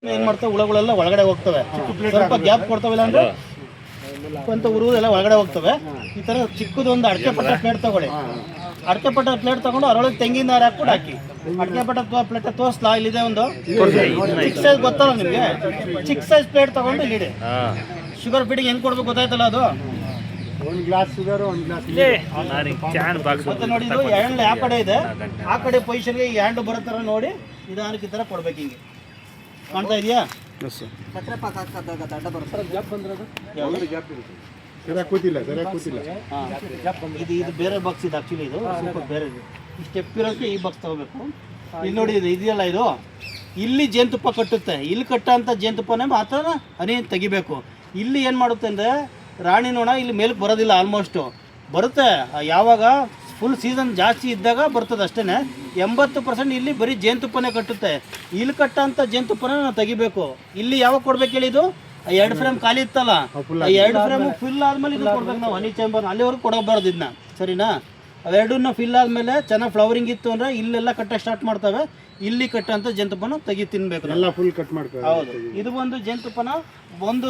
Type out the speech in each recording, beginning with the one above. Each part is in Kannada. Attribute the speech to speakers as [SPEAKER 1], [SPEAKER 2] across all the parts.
[SPEAKER 1] ಏನ್ ಮಾಡ್ತವೆ, ಹುಳಗಳೆಲ್ಲ ಒಳಗಡೆ ಹೋಗ್ತವೆ. ಸ್ವಲ್ಪ ಗ್ಯಾಪ್ ಕೊಡ್ತಾವಿಲ್ಲ ಅಂದ್ರೆ ಅಂತ ಉರುವುದೆಲ್ಲ ಒಳಗಡೆ ಹೋಗ್ತವೆ. ಈ ತರ ಚಿಕ್ಕದೊಂದು ಅಡಕೆ ಪಟ್ಟ ಪ್ಲೇಟ್ ತಗೊಳ್ಳಿ. ಅಡಕೆ ಪಟ್ಟ ಪ್ಲೇಟ್ ತಗೊಂಡು ಅದರೊಳಗೆ ತೆಂಗಿನ ನಾರು ಹಾಕ್ಬಿಟ್ಟು ಹಾಕಿ. ಅಡಕೆ ಪಟ್ಟ ಪ್ಲೇಟ್ ತೋರಿಸ್ಲಾ? ಇಲ್ಲಿದೆ ಒಂದು ಚಿಕ್ಕ ಸೈಜ್, ಗೊತ್ತಲ್ಲ ನಿಮ್ಗೆ? ಚಿಕ್ಕ ಸೈಜ್ ಪ್ಲೇಟ್ ತಗೊಂಡು ಇಲ್ಲಿ ಇಡಿ. ಶುಗರ್ ಫೀಡಿಂಗ್ ಹೆಂಗ್ ಕೊಡ್ಬೇಕು ಗೊತ್ತಾಯ್ತಲ್ಲ? ಅದು
[SPEAKER 2] ಒಂದು ಗ್ಲಾಸ್ ಶುಗರ್, ಒಂದು ಗ್ಲಾಸ್
[SPEAKER 1] ಮತ್ತೆ ನೋಡಿ, ಇದು ಹ್ಯಾಂಡ್ ಆ ಕಡೆ ಇದೆ, ಆ ಕಡೆ ಪೊಸಿಷನ್ಗೆ ಈ ಹ್ಯಾಂಡ್ ಬರೋ ಥರ ನೋಡಿ ನಿಧಾನಕ್ಕೆ ಈ ಥರ ಕೊಡ್ಬೇಕು. ಹಿಂಗೆ ಕಾಣ್ತಾ ಇದೆಯಾ?
[SPEAKER 2] ಸಕ್ಕರೆ ಪಾಕ ಹಾಕೋದಾಗ ಅಡ್ಡ ಬರುತ್ತೆ. ಗ್ಯಾಪ್ ಬಂದಿರೋದು ಯಾವುದು ಗ್ಯಾಪ್ ಇರುತ್ತೆ, ಸರಿಯಾಗಿ ಕೂತಿಲ್ಲ.
[SPEAKER 1] ಇದು ಬೇರೆ ಬಾಕ್ಸ್ ಇದು. ಆ್ಯಕ್ಚುಲಿ ಇದು ಸ್ವಲ್ಪ ಬೇರೆ ಇದೆ. ಈ ಸ್ಟೆಪ್ ಇರೋಕ್ಕೆ ಈ ಬಾಕ್ಸ್ ತಗೋಬೇಕು. ಇಲ್ಲಿ ನೋಡಿ, ಇದು ಇದೆಯಲ್ಲ, ಇದು ಇಲ್ಲಿ ಜೇನುತುಪ್ಪ ಕಟ್ಟುತ್ತೆ. ಇಲ್ಲಿ ಕಟ್ಟೋಂಥ ಜೇನುತುಪ್ಪನೇ ಮಾತ್ರ ಹನಿ ತೆಗಿಬೇಕು. ಇಲ್ಲಿ ಏನು ಮಾಡುತ್ತೆ ಅಂದರೆ ರಾಣಿ ನೋಣ ಇಲ್ಲಿ ಮೇಲಕ್ಕೆ ಬರೋದಿಲ್ಲ. ಆಲ್ಮೋಸ್ಟು ಬರುತ್ತೆ ಯಾವಾಗ ಫುಲ್ ಸೀಸನ್ ಜಾಸ್ತಿ ಇದ್ದಾಗ ಬರ್ತದೆ ಅಷ್ಟೇ. 80% ಇಲ್ಲಿ ಬರೀ ಜೇನುತುಪ್ಪನೇ ಕಟ್ಟುತ್ತೆ. ಇಲ್ಲಿ ಕಟ್ಟೋಂಥ ಜೇನುತುಪ್ಪನ ನಾವು ತೆಗಿಬೇಕು. ಇಲ್ಲಿ ಯಾವಾಗ ಕೊಡ್ಬೇಕು ಹೇಳಿ? ಇದು 2 ಫ್ರೇಮ್ ಖಾಲಿ ಇತ್ತಲ್ಲ, 2 ಫ್ರೇಮ್ ಫಿಲ್ ಆದ್ಮೇಲೆ ಇದು ಕೊಡ್ಬೇಕು ನಾವು ಹನಿ ಚೇಂಬರ್. ಅಲ್ಲಿವರೆಗೂ ಕೊಡಬಾರ್ದು ಇದನ್ನ, ಸರಿನಾ? ಅವೆರಡನ್ನ ಫಿಲ್ ಆದ್ಮೇಲೆ ಚೆನ್ನಾಗಿ ಫ್ಲವರಿಂಗ್ ಇತ್ತು ಅಂದರೆ ಇಲ್ಲೆಲ್ಲ ಕಟ್ಟಕ್ಕೆ ಸ್ಟಾರ್ಟ್ ಮಾಡ್ತವೆ. ಇಲ್ಲಿ ಕಟ್ಟಂತ ಜೇನುತುಪ್ಪನ ತಿನ್ಬೇಕು,
[SPEAKER 2] ಎಲ್ಲ ಫುಲ್ ಕಟ್ ಮಾಡ್ತಾರೆ.
[SPEAKER 1] ಹೌದು, ಇದು ಒಂದು ಜೇನುತುಪ್ಪನ ಒಂದು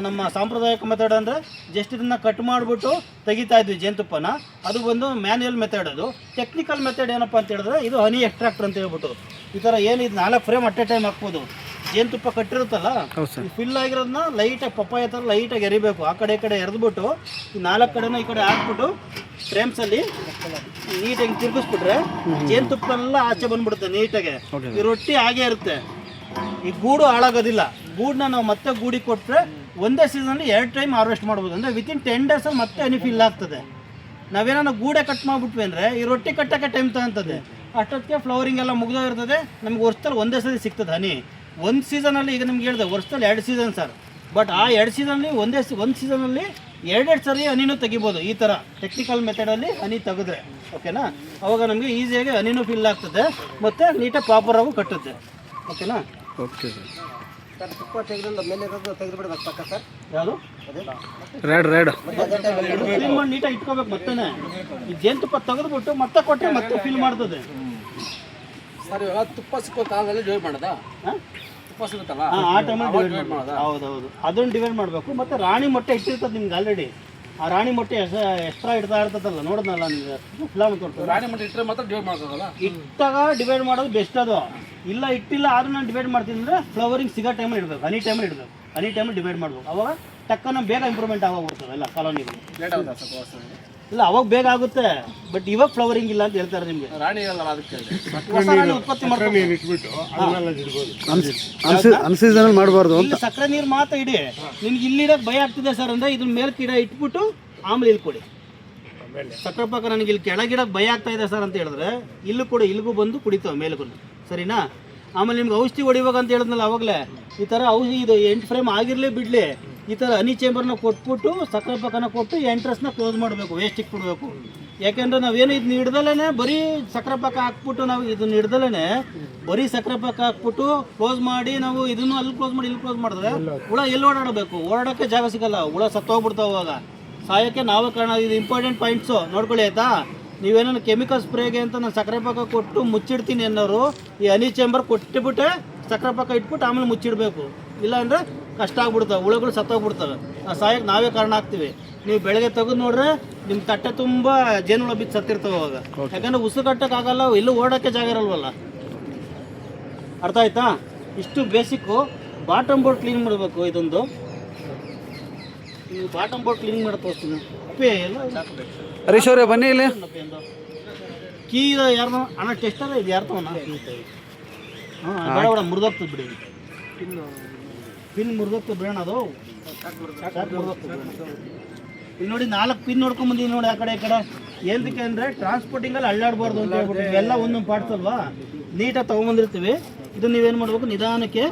[SPEAKER 1] ನಮ್ಮ ಸಾಂಪ್ರದಾಯಿಕ ಮೆಥಡ್ ಅಂದರೆ ಜಸ್ಟ್ ಇದನ್ನ ಕಟ್ ಮಾಡಿಬಿಟ್ಟು ತೆಗಿತಾ ಇದ್ವಿ ಜೇನುತುಪ್ಪನ. ಅದು ಒಂದು ಮ್ಯಾನ್ಯಲ್ ಮೆಥಡ್. ಅದು ಟೆಕ್ನಿಕಲ್ ಮೆಥಡ್ ಏನಪ್ಪ ಅಂತ ಹೇಳಿದ್ರೆ ಇದು ಹನಿ ಎಕ್ಸ್ಟ್ರಾಕ್ಟರ್ ಅಂತ ಹೇಳ್ಬಿಟ್ಟು ಈ ಥರ ಏನು ಇದು 4 ಫ್ರೇಮ್ ಅಟ್ ಎ ಟೈಮ್ ಹಾಕ್ಬೋದು. ಜೇನುತುಪ್ಪ ಕಟ್ಟಿರುತ್ತಲ್ಲ, ಫಿಲ್ ಆಗಿರೋದನ್ನ ಲೈಟಾಗಿ ಪಪ್ಪಾಯ ಥರ ಲೈಟಾಗಿ ಎರಿಬೇಕು. ಆ ಕಡೆ ಈ ಕಡೆ ಎರೆದ್ಬಿಟ್ಟು ಈ 4 ಕಡೆನೂ ಈ ಕಡೆ ಹಾಕ್ಬಿಟ್ಟು ಫ್ರೇಮ್ಸಲ್ಲಿ ನೀಟಾಗಿ ತಿರುಗಿಸ್ಬಿಟ್ರೆ ಜೇನುತುಪ್ಪ ಎಲ್ಲ ಆಚೆ ಬಂದ್ಬಿಡುತ್ತೆ ನೀಟಾಗಿ. ಈ ರೊಟ್ಟಿ ಹಾಗೆ ಇರುತ್ತೆ. ಈ ಗೂಡು ಹಾಳಾಗೋದಿಲ್ಲ. ಗೂಡನ್ನ ನಾವು ಮತ್ತೆ ಗೂಡಿಗೆ ಕೊಟ್ಟರೆ ಒಂದೇ ಸೀಸನಲ್ಲಿ 2 ಟೈಮ್ ಹಾರ್ವೆಸ್ಟ್ ಮಾಡ್ಬೋದು. ಅಂದರೆ ವಿತಿನ್ 10 ಡೇಸಲ್ಲಿ ಮತ್ತೆ ಹನಿ ಫಿಲ್ ಆಗ್ತದೆ. ನಾವೇನೋ ಗೂಡೆ ಕಟ್ ಮಾಡಿಬಿಟ್ವಿ ಅಂದರೆ ಈ ರೊಟ್ಟಿ ಕಟ್ಟೋಕ್ಕೆ ಟೈಮ್ ತಗೊಂತದೆ. ಅಷ್ಟೊತ್ತಿಗೆ ಫ್ಲವರಿಂಗ್ ಎಲ್ಲ ಮುಗಿದೋಗಿರ್ತದೆ. ನಮ್ಗೆ ವರ್ಷದಲ್ಲಿ ಒಂದೇ ಸಲ ಸಿಗ್ತದೆ ಹನಿ. ಒಂದು ಸೀಸನಲ್ಲಿ, ಈಗ ನಿಮ್ಗೆ ಹೇಳಿದೆ ವರ್ಷದಲ್ಲಿ 2 ಸೀಸನ್ ಸರ್, ಬಟ್ ಆ 2 ಸೀಸನಲ್ಲಿ ಒಂದು ಸೀಸನಲ್ಲಿ 2 ಸರಿ ಹನಿನೂ ತೆಗಿಬೋದು. ಈ ಥರ ಟೆಕ್ನಿಕಲ್ ಮೆಥಡಲ್ಲಿ ಹನಿ ತೆಗೆದ್ರೆ ಓಕೆನಾ, ಅವಾಗ ನಮಗೆ ಈಸಿಯಾಗಿ ಹನಿನೂ ಫಿಲ್ ಆಗ್ತದೆ ಮತ್ತು ನೀಟಾಗಿ ಪ್ರಾಪರಾಗೂ ಕಟ್ಟುತ್ತೆ. ಓಕೆನಾ?
[SPEAKER 2] ಓಕೆ
[SPEAKER 3] ಸರ್, ತುಪ್ಪ ತೆಗೆದು ಮೇಲೆ ತೆಗೆದುಬಿಡ್ಬೇಕು ಪಕ್ಕ ಸರ್.
[SPEAKER 1] ಯಾವುದು
[SPEAKER 2] ರೆಡ್
[SPEAKER 1] ಫಿಲ್ ಮಾಡಿ ನೀಟಾಗಿ ಇಟ್ಕೋಬೇಕು. ಮತ್ತೆ ಈ ಜೇನುತುಪ್ಪ ತೆಗೆದುಬಿಟ್ಟು ಮತ್ತೆ ಕೊಟ್ಟರೆ ಮತ್ತೆ ಫಿಲ್ ಮಾಡ್ತದೆ.
[SPEAKER 3] ಸರ್, ಇವಾಗ ತುಪ್ಪ ಸಿಕ್ಕೋ ಕಾಲದಲ್ಲಿ ಡಿವೈಡ್ ಮಾಡೋದಾ? ತುಪ್ಪ ಸಿಗುತ್ತಲ್ಲ
[SPEAKER 1] ಆ ಟೈಮಲ್ಲಿ ಡಿವೈಡ್ ಮಾಡೋದು. ಹೌದೌದು, ಅದನ್ನು ಡಿವೈಡ್ ಮಾಡಬೇಕು. ಮತ್ತು ರಾಣಿ ಮೊಟ್ಟೆ ಇಟ್ಟಿರ್ತದೆ ನಿಮ್ಗೆ ಆಲ್ರೆಡಿ. ಆ ರಾಣಿ ಮೊಟ್ಟೆ ಎಕ್ಸ್ಟ್ರಾ ಇಡ್ತಾ ಇರ್ತದಲ್ಲ, ನೋಡಿದ್ನಲ್ಲ ನಿಮ್ಗೆ ಫಿಲಮ್ ತೋರಿಸ್ತದೆ.
[SPEAKER 3] ರಾಣಿ ಮೊಟ್ಟೆ ಇಟ್ಟರೆ ಮಾತ್ರ ಡಿವೈಡ್ ಮಾಡೋದಲ್ಲ.
[SPEAKER 1] ಇಟ್ಟಾಗ ಡಿವೈಡ್ ಮಾಡೋದು ಬೆಸ್ಟ್. ಅದು ಇಲ್ಲ ಇಟ್ಟಿಲ್ಲ ಆದ್ರೂ ನಾನು ಡಿವೈಡ್ ಮಾಡ್ತೀನಿ ಅಂದರೆ ಫ್ಲವರಿಂಗ್ ಸಿಗೋ ಟೈಮಲ್ಲಿ ಇಡಬೇಕು, ಹನಿ ಟೈಮಲ್ಲಿ ಇಡಬೇಕು. ಹನಿ ಟೈಮಲ್ಲಿ ಡಿವೈಡ್ ಮಾಡಬೇಕು. ಅವಾಗ ಟಕ್ಕನ ಬೇಗ ಇಂಪ್ರೂವ್ಮೆಂಟ್ ಆಗೋಗ್ಬಿಡ್ತವೆ ಎಲ್ಲ ಕಾಲೋನಿಗಳು.
[SPEAKER 3] ಲೇಟ್ ಆಗುತ್ತಾ ಸ್ವಲ್ಪ?
[SPEAKER 1] ಇಲ್ಲ, ಅವಾಗ ಬೇಗ ಆಗುತ್ತೆ, ಬಟ್ ಇವಾಗ ಫ್ಲವರಿಂಗ್ ಇಲ್ಲ ಅಂತ ಹೇಳ್ತಾರೆ ನಿಮಗೆ.
[SPEAKER 3] ರಾಣಿ ಇರಲ್ಲ, ಅದಕ್ಕೆ
[SPEAKER 1] ಹೊಸ ರಾಣಿ ಉತ್ಪತ್ತಿ ಮಾಡ್ತಾರೆ.
[SPEAKER 2] ಇಟ್ಬಿಟ್ಟು
[SPEAKER 4] ಅನ್ಸೀಸನಲ್ ಮಾಡಬಾರ್ದು ಅಂತ.
[SPEAKER 1] ಇಲ್ಲಿ ಸಕ್ಕರೆ ನೀರು ಮಾತ್ರ ಇಡಿ. ನಿಮ್ಗೆ ಇಲ್ಲಿ ಇಡಕ್ಕೆ ಭಯ ಆಗ್ತಿದೆ ಸರ್ ಅಂದರೆ ಇದನ್ನ ಮೇಲೆ ಗಿಡ ಇಟ್ಬಿಟ್ಟು ಆಮೇಲೆ ಇಲ್ಲಿ ಕೊಡಿ. ಸಕ್ಕರೆ ಪಾಕ ನನಗೆ ಇಲ್ಲಿ ಕೆಳಗಿಡಕ್ಕೆ ಭಯ ಆಗ್ತಾ ಇದೆ ಸರ್ ಅಂತ ಹೇಳಿದ್ರೆ ಇಲ್ಲೂ ಕೊಡಿ, ಇಲ್ಲಿಗೂ ಬಂದು ಕುಡಿತಾವೆ ಮೇಲೆಗೂ, ಸರಿನಾ? ಆಮೇಲೆ ನಿಮ್ಗೆ ಔಷಧಿ ಹೊಡಿವಾಗ ಅಂತ ಹೇಳಿದ್ನಲ್ಲ ಅವಾಗಲೇ, ಈ ಥರ ಔಷಧಿ ಇದು 8 ಫ್ರೇಮ್ ಆಗಿರಲಿ ಬಿಡಲಿ, ಈ ಥರ ಹನಿ ಚೇಂಬರ್ನ ಕೊಟ್ಬಿಟ್ಟು ಸಕ್ಕರೆ ಪಾಕನ ಕೊಟ್ಟು ಎಂಟ್ರೆಸ್ನ ಕ್ಲೋಸ್ ಮಾಡಬೇಕು, ವೇಸ್ಟಿಗೆ ಕೊಡಬೇಕು. ಯಾಕೆಂದರೆ ನಾವೇನು ಇದನ್ನ ಹಿಡ್ದಲೇ ಬರೀ ಸಕ್ಕರೆ ಪಾಕ ಹಾಕ್ಬಿಟ್ಟು ನಾವು ಇದನ್ನ ಹಿಡ್ದಲೇ ಬರೀ ಸಕ್ಕರೆ ಪಾಕ ಹಾಕ್ಬಿಟ್ಟು ಕ್ಲೋಸ್ ಮಾಡಿ ನಾವು ಇದನ್ನು ಅಲ್ಲಿ ಕ್ಲೋಸ್ ಮಾಡಿ ಇಲ್ಲಿ ಕ್ಲೋಸ್ ಮಾಡಿದ್ರೆ ಹುಳ ಎಲ್ಲಿ ಓಡಾಡಬೇಕು? ಓಡಾಡೋಕ್ಕೆ ಜಾಗ ಸಿಗಲ್ಲ, ಹುಳ ಸತ್ತೋಗ್ಬಿಡ್ತಾವೆ. ಅವಾಗ ಸಾಯೋಕ್ಕೆ ನಾವೇ ಕಾರಣ. ಇದು ಇಂಪಾರ್ಟೆಂಟ್ ಪಾಯಿಂಟ್ಸು ನೋಡ್ಕೊಳ್ಳಿ ಆಯಿತಾ? ನೀವೇನೋ ಕೆಮಿಕಲ್ ಸ್ಪ್ರೇಗೆ ಅಂತ ನಾನು ಸಕ್ಕರೆ ಪಾಕ ಕೊಟ್ಟು ಮುಚ್ಚಿಡ್ತೀನಿ ಅನ್ನೋರು ಈ ಹನಿ ಚೇಂಬರ್ ಕೊಟ್ಟುಬಿಟ್ಟೆ ಸಕ್ಕರೆ ಪಾಕ ಇಟ್ಬಿಟ್ಟು ಆಮೇಲೆ ಮುಚ್ಚಿಡಬೇಕು. ಇಲ್ಲಾಂದರೆ ಕಷ್ಟ ಆಗ್ಬಿಡ್ತಾವೆ, ಹುಳುಗಳು ಸತ್ತೋಗ್ಬಿಡ್ತವೆ. ಸಾಯಕ್ಕೆ ನಾವೇ ಕಾರಣ ಆಗ್ತೀವಿ. ನೀವು ಬೆಳಗ್ಗೆ ತೆಗೆದು ನೋಡ್ರೆ ನಿಮ್ಮ ತಟ್ಟೆ ತುಂಬ ಜೇನುಹುಳ ಬಿದ್ದು ಸತ್ತಿರ್ತವೆ ಅವಾಗ. ಯಾಕಂದರೆ ಉಸು ಕಟ್ಟೋಕ್ಕಾಗಲ್ಲ, ಎಲ್ಲೂ ಓಡೋಕ್ಕೆ ಜಾಗ ಇರಲ್ವಲ್ಲ. ಅರ್ಥ ಆಯ್ತಾ? ಇಷ್ಟು ಬೇಸಿಕ್ಕು. ಬಾಟಮ್ ಬೋರ್ಡ್ ಕ್ಲೀನ್ ಮಾಡಬೇಕು. ಇದೊಂದು ನೀವು ಬಾಟಮ್ ಬೋರ್ಡ್ ಕ್ಲೀನ್ ಮಾಡಿ ತೋರಿಸ್ತೀನಿ. ಉಪ್ಪೆ ಎಲ್ಲ
[SPEAKER 4] ಹರೀಶ್ ಅವರೇ ಬನ್ನಿ ಇಲ್ಲಿ.
[SPEAKER 1] ಕೀ ಯಾರು ಅಣ್ಣ ಟೆಸ್ಟಲ್ಲ ಇದು ಯಾರು ತಗೋಣ? ಹಾಂ, ಬೇಡ ಬೇಡ, ಮುರಿದೋಗ್ತದೆ ಬಿಡಿ. ಪಿನ್ ಮುರಿದೋಗ್ತದೆ ಬಿಡೋಣ, ಅದು ಮುರಿದೋಗ್ತದೆ. ಇಲ್ಲಿ ನೋಡಿ 4 ಪಿನ್ ನೋಡ್ಕೊಂಬಂದಿದ್ದೀನಿ ನೋಡಿ ಆ ಕಡೆ ಈ ಕಡೆ. ಏನಕ್ಕೆ ಅಂದರೆ ಟ್ರಾನ್ಸ್ಪೋರ್ಟಿಂಗಲ್ಲಿ ಅಳ್ಳಾಡಬಾರ್ದು ಅಂತ ಹೇಳ್ಬಿಟ್ಟು ಇವೆಲ್ಲ ಒಂದೊಂದು ಪಾರ್ಟ್ಸ್ ಅಲ್ವಾ, ನೀಟಾಗಿ ತೊಗೊಂಬಂದಿರ್ತೀವಿ. ಇದು ನೀವೇನು ಮಾಡಬೇಕು, ನಿಧಾನಕ್ಕೆ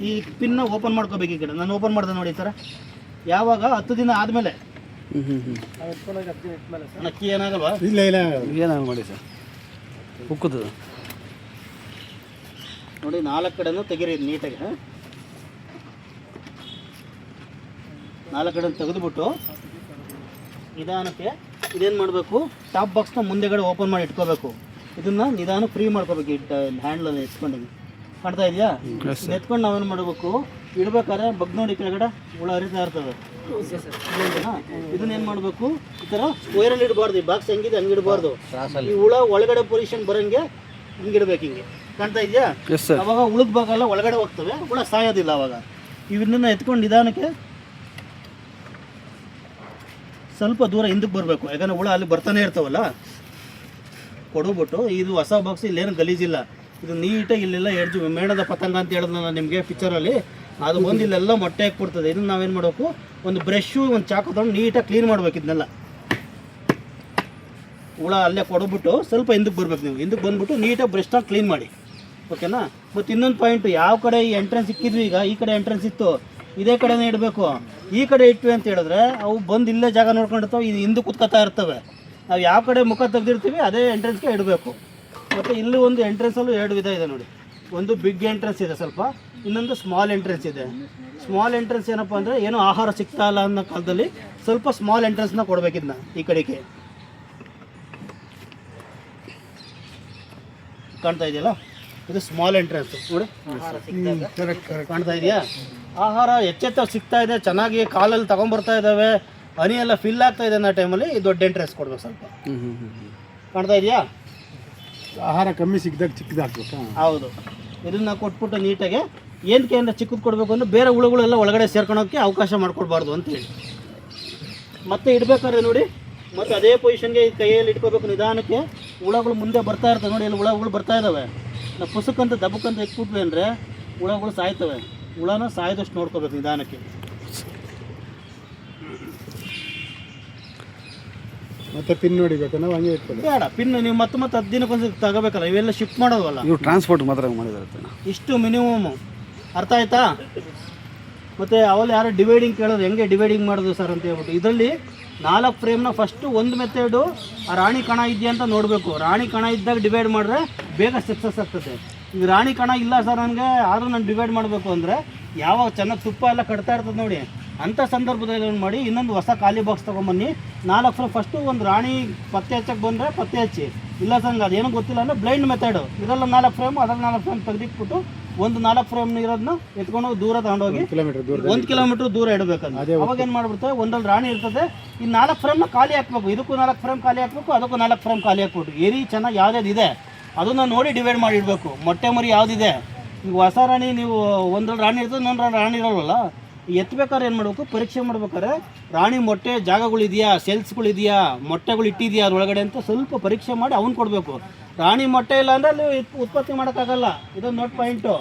[SPEAKER 1] ಈ ಪಿನ್ನ ಓಪನ್ ಮಾಡ್ಕೋಬೇಕು. ಈ ಕಡೆ ನಾನು ಓಪನ್ ಮಾಡಿದೆ ನೋಡಿ ಈ ಥರ. ಯಾವಾಗ 10 ದಿನ ಆದಮೇಲೆ ಅಕ್ಕಿ ಏನಾಗಲ್ವಾ?
[SPEAKER 2] ಇಲ್ಲ
[SPEAKER 4] ಏನಾಗ ಮಾಡಿ ಸರ್, ಉಕ್ಕುದು
[SPEAKER 1] ನೋಡಿ 4 ಕಡೆನೂ ತೆಗೀರಿ ನೀಟಾಗಿ. 4 ಕಡೆ ತೆಗೆದುಬಿಟ್ಟು ನಿಧಾನಕ್ಕೆ ಇದೇನು ಮಾಡಬೇಕು, ಟಾಪ್ ಬಾಕ್ಸ್ನ ಮುಂದೆಗಡೆ ಓಪನ್ ಮಾಡಿ ಇಟ್ಕೋಬೇಕು. ಇದನ್ನು ನಿಧಾನ ಫ್ರೀ ಮಾಡ್ಕೋಬೇಕು. ಈ ಹ್ಯಾಂಡ್ಲಲ್ಲಿ ಎತ್ಕೊಂಡಿದ್ದೀನಿ ಕಾಣ್ತಾ ಇದೆಯಾ? ಎತ್ಕೊಂಡು ನಾವೇನು ಮಾಡಬೇಕು, ಇಡ್ಬೇಕಾದ್ರೆ ಬಗ್ ನೋಡಿ ಕೆಳಗಡೆ ಹುಳ ಹರಿತಾ ಇರ್ತದೆ. ಇದನ್ನೇನು ಮಾಡಬೇಕು, ಈ ಥರ ಸ್ಕ್ವೇರಲ್ಲಿ ಇಡಬಾರ್ದು. ಈ ಬಾಕ್ಸ್ ಹೆಂಗಿದೆ ಹಂಗೆ ಇಡಬಾರ್ದು. ಈ ಹುಳ ಒಳಗಡೆ ಪೊಸಿಷನ್ ಬರೋಂಗೆ ಹಿಂಗೆ ಇಡಬೇಕು. ಹಿಂಗೆ ಕಾಣ್ತಾ ಇದೆಯಾ? ಅವಾಗ ಉಳಿದ ಭಾಗ ಎಲ್ಲ ಒಳಗಡೆ ಹೋಗ್ತವೆ, ಹುಳ ಸಾಯೋದಿಲ್ಲ. ಅವಾಗ ಇವನ್ನ ಎತ್ಕೊಂಡು ನಿಧಾನಕ್ಕೆ ಸ್ವಲ್ಪ ದೂರ ಹಿಂದಕ್ಕೆ ಬರಬೇಕು, ಯಾಕಂದರೆ ಹುಳ ಅಲ್ಲಿ ಬರ್ತಾನೆ ಇರ್ತಾವಲ್ಲ. ಕೊಡ್ಬಿಟ್ಟು ಇದು ಹೊಸ ಬಾಕ್ಸ್, ಇಲ್ಲೇನು ಗಲೀಜಿಲ್ಲ. ಇದು ನೀಟಾಗಿ ಇಲ್ಲೆಲ್ಲ ಎಡ್ಜು ಮೇಣದ ಪತಂಗ ಅಂತ ಹೇಳಿದ್ನ ನಾನು ನಿಮಗೆ ಪಿಕ್ಚರಲ್ಲಿ, ಅದು ಬಂದು ಇಲ್ಲೆಲ್ಲ ಮೊಟ್ಟೆ ಹಾಕ್ಬಿಡ್ತದೆ. ಇದನ್ನು ನಾವೇನು ಮಾಡಬೇಕು, ಒಂದು ಬ್ರಷು ಒಂದು ಚಾಕು ತೊಗೊಂಡು ನೀಟಾಗಿ ಕ್ಲೀನ್ ಮಾಡ್ಬೇಕು. ಇದನ್ನೆಲ್ಲ ಹುಳ ಅಲ್ಲೇ ಕೊಡ್ಬಿಟ್ಟು ಸ್ವಲ್ಪ ಹಿಂದಕ್ಕೆ ಬರ್ಬೇಕು. ನೀವು ಹಿಂದಕ್ಕೆ ಬಂದುಬಿಟ್ಟು ನೀಟಾಗಿ ಬ್ರಷ್ನಾಗ ಕ್ಲೀನ್ ಮಾಡಿ, ಓಕೆನಾ? ಮತ್ತು ಇನ್ನೊಂದು ಪಾಯಿಂಟು, ಯಾವ ಕಡೆ ಈ ಎಂಟ್ರೆನ್ಸ್ ಇಕ್ಕಿದ್ವಿ, ಈಗ ಈ ಕಡೆ ಎಂಟ್ರೆನ್ಸ್ ಇತ್ತು, ಇದೇ ಕಡೆನೇ ಇಡಬೇಕು. ಈ ಕಡೆ ಇಟ್ವಿ ಅಂತ ಹೇಳಿದ್ರೆ ಅವು ಬಂದು ಇಲ್ಲೇ ಜಾಗ ನೋಡ್ಕೊಂಡಿರ್ತಾವೆ, ಇದು ಹಿಂದೆ ಕುತ್ಕೊತಾ ಇರ್ತವೆ. ನಾವು ಯಾವ ಕಡೆ ಮುಖ ತೆಗೆದಿರ್ತೀವಿ ಅದೇ ಎಂಟ್ರೆನ್ಸ್ಗೆ ಇಡಬೇಕು. ಮತ್ತು ಇಲ್ಲಿ ಒಂದು ಎಂಟ್ರೆನ್ಸಲ್ಲೂ 2 ವಿಧ ಇದೆ ನೋಡಿ. ಒಂದು ಬಿಗ್ ಎಂಟ್ರೆನ್ಸ್ ಇದೆ ಸ್ವಲ್ಪ, ಇನ್ನೊಂದು ಸ್ಮಾಲ್ ಎಂಟ್ರೆನ್ಸ್ ಇದೆ. ಸ್ಮಾಲ್ ಎಂಟ್ರೆನ್ಸ್ ಏನಪ್ಪ ಅಂದರೆ ಏನೋ ಆಹಾರ ಸಿಗ್ತಾ ಇಲ್ಲ ಅನ್ನೋ ಕಾಲದಲ್ಲಿ ಸ್ವಲ್ಪ ಸ್ಮಾಲ್ ಎಂಟ್ರೆನ್ಸ್ನ ಕೊಡಬೇಕಿದ್ನ ಈ ಕಡೆಗೆ. ಕಾಣ್ತಾ ಇದೆಯಲ್ಲ, ಇದು ಸ್ಮಾಲ್ ಎಂಟ್ರೆನ್ಸ್ ನೋಡಿ. ಕಾಣ್ತಾ ಇದೆಯಾ? ಆಹಾರ ಎಚ್ಚೆತ್ತ ಸಿಗ್ತಾ ಇದೆ, ಚೆನ್ನಾಗಿ ಕಾಲಲ್ಲಿ ತಗೊಂಬರ್ತಾ ಇದ್ದಾವೆ, ಹನಿ ಎಲ್ಲ ಫಿಲ್ ಆಗ್ತಾ ಇದೆ ಅನ್ನೋ ಟೈಮಲ್ಲಿ ಈ ದೊಡ್ಡ ಎಂಟ್ರೆನ್ಸ್ ಕೊಡ್ಬೇಕು ಸ್ವಲ್ಪ. ಕಾಣ್ತಾ ಇದೆಯಾ?
[SPEAKER 2] ಆಹಾರ ಕಮ್ಮಿ ಸಿಕ್ಕಿದಾಗ ಚಿಕ್ಕದಾಗ್ಬೇಕಾ?
[SPEAKER 1] ಹೌದು. ಇದನ್ನ ಕೊಟ್ಬಿಟ್ಟು ನೀಟಾಗಿ ಏನಕ್ಕೆ ಅಂದರೆ ಚಿಕ್ಕದು ಕೊಡಬೇಕು ಅಂದರೆ ಬೇರೆ ಹುಳುಗಳೆಲ್ಲ ಒಳಗಡೆ ಸೇರ್ಕೊಳೋಕ್ಕೆ ಅವಕಾಶ ಮಾಡಿಕೊಡ್ಬಾರ್ದು ಅಂತೇಳಿ. ಮತ್ತೆ ಇಡಬೇಕಾದ್ರೆ ನೋಡಿ, ಮತ್ತು ಅದೇ ಪೊಸಿಷನ್ಗೆ ಕೈಯಲ್ಲಿ ಇಟ್ಕೋಬೇಕು ನಿಧಾನಕ್ಕೆ. ಹುಳಗಳು ಮುಂದೆ ಬರ್ತಾ ಇರ್ತವೆ ನೋಡಿ, ಇಲ್ಲಿ ಹುಳಗಳು ಬರ್ತಾ ಇದ್ದಾವೆ. ನಾವು ಪುಸಕ್ಕಂತ ದಬ್ಬಕ್ಕಂತ ಇಟ್ಬಿಟ್ವಿ ಅಂದರೆ ಹುಳಗಳು ಸಾಯ್ತವೆ. ಹುಳನ ಸಾಯ್ದಷ್ಟು ನೋಡ್ಕೋಬೇಕು ನಿಧಾನಕ್ಕೆ.
[SPEAKER 2] ಮತ್ತೆ ಪಿನ್ ನೋಡಿಬೇಕು, ನಾವು ಹಂಗೆ ಇಟ್ಕೊಳ್ಳಿ.
[SPEAKER 1] ಬೇಡ ಪಿನ್, ನೀವು ಮತ್ತೆ 10 ದಿನಕ್ಕೊಂದು ತಗೋಬೇಕಲ್ಲ, ಇವೆಲ್ಲ ಶಿಫ್ಟ್ ಮಾಡೋವಲ್ಲ.
[SPEAKER 4] ಇವು ಟ್ರಾನ್ಸ್ಪೋರ್ಟ್ ಮಾತ್ರ ಮಾಡಿದಾರೆ
[SPEAKER 1] ಇಷ್ಟು ಮಿನಿಮಮ್, ಅರ್ಥ ಆಯ್ತಾ? ಮತ್ತು ಅವಲ್ಲಿ ಯಾರು ಡಿವೈಡಿಂಗ್ ಕೇಳೋದು, ಹೆಂಗೆ ಡಿವೈಡಿಂಗ್ ಮಾಡೋದು ಸರ್ ಅಂತ ಹೇಳ್ಬಿಟ್ಟು, ಇದರಲ್ಲಿ 4 ಫ್ರೇಮ್ನ ಫಸ್ಟು ಒಂದು ಮೆಥಡು, ಆ ರಾಣಿ ಕಣ ಇದೆಯಾ ಅಂತ ನೋಡಬೇಕು. ರಾಣಿ ಕಣ ಇದ್ದಾಗ ಡಿವೈಡ್ ಮಾಡಿದ್ರೆ ಬೇಗ ಸಕ್ಸಸ್ ಆಗ್ತದೆ. ಈಗ ರಾಣಿ ಕಣ ಇಲ್ಲ ಸರ್ ನನಗೆ, ಆದರೂ ನಾನು ಡಿವೈಡ್ ಮಾಡಬೇಕು ಅಂದರೆ ಯಾವಾಗ ಚೆನ್ನಾಗಿ ತುಪ್ಪ ಎಲ್ಲ ಕಟ್ತಾ ಇರ್ತದೆ ನೋಡಿ, ಅಂಥ ಸಂದರ್ಭದಲ್ಲಿ ಏನು ಮಾಡಿ, ಇನ್ನೊಂದು ಹೊಸ ಖಾಲಿ ಬಾಕ್ಸ್ ತೊಗೊಂಬನ್ನಿ. 4 ಫ್ರೇಮ್ ಫಸ್ಟು ಒಂದು ರಾಣಿ ಪತ್ತೆ ಹಚ್ಚಕ್ಕೆ ಬಂದರೆ ಪತ್ತೆ ಹಚ್ಚಿ, ಇಲ್ಲ ಸಂಗೆ ಅದೇನೂ ಗೊತ್ತಿಲ್ಲ ಅಂದರೆ ಬ್ಲೈಂಡ್ ಮೆಥಡು. ಇದೆಲ್ಲ 4 ಫ್ರೇಮ್, ಅದ್ರಲ್ಲಿ 4 ಫ್ರೇಮ್ ತೆಗೆದಿಟ್ಬಿಟ್ಟು ಒಂದು 4 ಫ್ರೇಮ್ ಇರೋದನ್ನ ಎತ್ಕೊಂಡು ದೂರ ತಗೊಂಡೋಗಿ 1 ಕಿಲೋಮೀಟ್ರ್ ದೂರ ಇಡಬೇಕಂದ್ರೆ ಅವಾಗ ಏನು ಮಾಡ್ಬಿಡ್ತೇವೆ, ಒಂದಲ್ಲಿ ರಾಣಿ ಇರ್ತದೆ, ಈ 4 ಫ್ರೇಮ್ನ ಖಾಲಿ ಹಾಕ್ಬೇಕು. ಇದಕ್ಕೂ 4 ಫ್ರೇಮ್ ಖಾಲಿ ಹಾಕ್ಬೇಕು, ಅದಕ್ಕೂ 4 ಫ್ರೇಮ್ ಖಾಲಿ ಹಾಕ್ಬಿಟ್ಟು ಏರಿ ಚೆನ್ನಾಗಿ ಯಾವ್ದಾವ್ದಿದೆ ಅದನ್ನು ನೋಡಿ ಡಿವೈಡ್ ಮಾಡಿ ಇಡಬೇಕು. ಮೊಟ್ಟೆ ಮರಿ ಯಾವುದಿದೆ, ಈಗ ಹೊಸ ರಾಣಿ ನೀವು ಒಂದ್ರಲ್ಲಿ ರಾಣಿ ಇರ್ತದೆ, ಇನ್ನೊಂದು ರಾಣಿ ಇರೋಲ್ವಲ್ಲ, ಎತ್ತಬೇಕಾದ್ರೆ ಏನು ಮಾಡಬೇಕು, ಪರೀಕ್ಷೆ ಮಾಡ್ಬೇಕಾದ್ರೆ ರಾಣಿ ಮೊಟ್ಟೆ ಜಾಗಗಳಿದೆಯಾ, ಸೆಲ್ಸ್ಗಳಿದೆಯಾ, ಮೊಟ್ಟೆಗಳು ಇಟ್ಟಿದೆಯಾ ಅದರೊಳಗಡೆ ಅಂತ ಸ್ವಲ್ಪ ಪರೀಕ್ಷೆ ಮಾಡಿ ಅವ್ನು ಕೊಡಬೇಕು. ರಾಣಿ ಮೊಟ್ಟೆ ಇಲ್ಲ ಅಂದರೆ ಅಲ್ಲಿ ಉತ್ಪತ್ತಿ ಮಾಡೋಕ್ಕಾಗಲ್ಲ. ಇದೊಂದು ನೋಟ್ ಪಾಯಿಂಟು.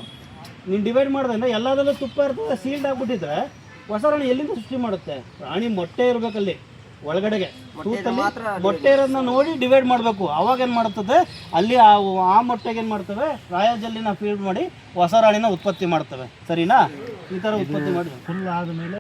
[SPEAKER 1] ನೀನು ಡಿವೈಡ್ ಮಾಡಿದೆ ಅಂದರೆ ಎಲ್ಲದರಲ್ಲೂ ತುಪ್ಪ ಇರ್ತದೆ, ಸೀಲ್ಡ್ ಆಗಿಬಿಟ್ಟಿದ್ರೆ ಹೊಸ ರಾಣಿ ಎಲ್ಲಿಂದ ಸೃಷ್ಟಿ ಮಾಡುತ್ತೆ? ರಾಣಿ ಮೊಟ್ಟೆ ಇರಬೇಕಲ್ಲಿ ಒಳಗಡೆಗೆ, ತೂತಲ್ಲಿ ಮೊಟ್ಟೆ ಇರೋದನ್ನ ನೋಡಿ ಡಿವೈಡ್ ಮಾಡಬೇಕು. ಅವಾಗ ಏನು ಮಾಡುತ್ತದೆ, ಅಲ್ಲಿ ಆ ಮೊಟ್ಟೆಗೆ ಏನು ಮಾಡ್ತವೆ, ರಾಯಜಲ್ಲಿನ ಫೀಡ್ ಮಾಡಿ ಹೊಸ ರಾಣಿನ ಉತ್ಪತ್ತಿ ಮಾಡ್ತವೆ. ಸರಿನಾ? ಈ ಥರ ಉತ್ಪತ್ತಿ ಮಾಡಿ ಫುಲ್ ಆದಮೇಲೆ